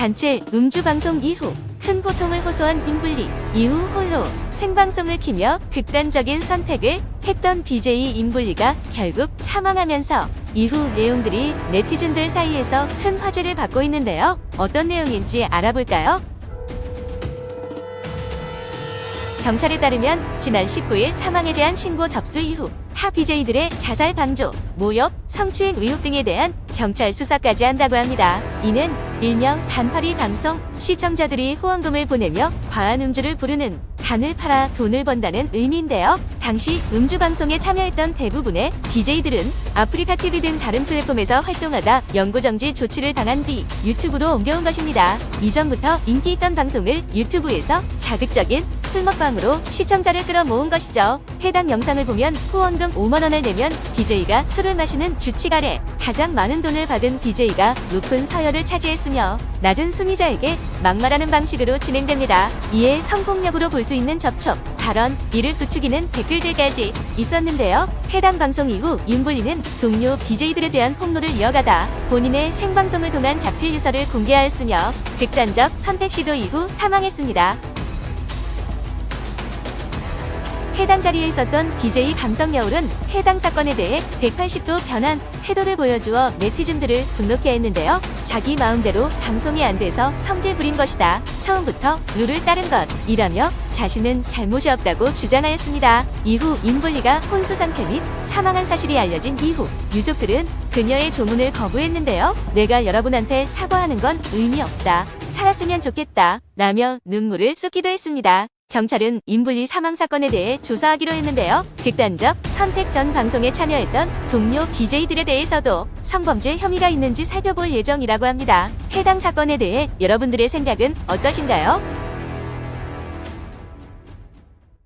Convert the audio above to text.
단체 음주방송 이후 큰 고통을 호소한 임블리. 이후 홀로 생방송을 키며 극단적인 선택을 했던 BJ 임블리가 결국 사망하면서 이후 내용들이 네티즌들 사이에서 큰 화제를 받고 있는데요. 어떤 내용인지 알아볼까요? 경찰에 따르면 지난 19일 사망에 대한 신고 접수 이후 타 BJ들의 자살 방조, 모욕, 성추행 의혹 등에 대한 경찰 수사까지 한다고 합니다. 이는 일명 단팔이 방송, 시청자들이 후원금을 보내며 과한 음주를 부르는 간을 팔아 돈을 번다는 의미인데요. 당시 음주 방송에 참여했던 대부분의 BJ들은 아프리카 TV 등 다른 플랫폼에서 활동하다 영구정지 조치를 당한 뒤 유튜브로 옮겨온 것입니다. 이전부터 인기 있던 방송을 유튜브에서 자극적인 술 먹방으로 시청자를 끌어모은 것이죠. 해당 영상을 보면 후원금 5만원을 내면 BJ가 술을 마시는 규칙 아래 가장 많은 돈을 받은 BJ가 높은 서열을 차지했으며 낮은 순위자에게 막말하는 방식으로 진행됩니다. 이에 성폭력으로 볼 수 있는 접촉, 발언, 이를 부추기는 댓글들까지 있었는데요. 해당 방송 이후 임블리는 동료 BJ들에 대한 폭로를 이어가다 본인의 생방송을 통한 자필 유서를 공개하였으며 극단적 선택 시도 이후 사망했습니다. 해당 자리에 있었던 BJ 감성여울은 해당 사건에 대해 180도 변한 태도를 보여주어 네티즌들을 분노케 했는데요. 자기 마음대로 방송이 안 돼서 성질 부린 것이다. 처음부터 룰을 따른 것이라며 자신은 잘못이 없다고 주장하였습니다. 이후 임블리가 혼수 상태 및 사망한 사실이 알려진 이후 유족들은 그녀의 조문을 거부했는데요. 내가 여러분한테 사과하는 건 의미 없다. 살았으면 좋겠다. 라며 눈물을 쏟기도 했습니다. 경찰은 임블리 사망 사건에 대해 조사하기로 했는데요. 극단적 선택 전 방송에 참여했던 동료 BJ들에 대해서도 성범죄 혐의가 있는지 살펴볼 예정이라고 합니다. 해당 사건에 대해 여러분들의 생각은 어떠신가요?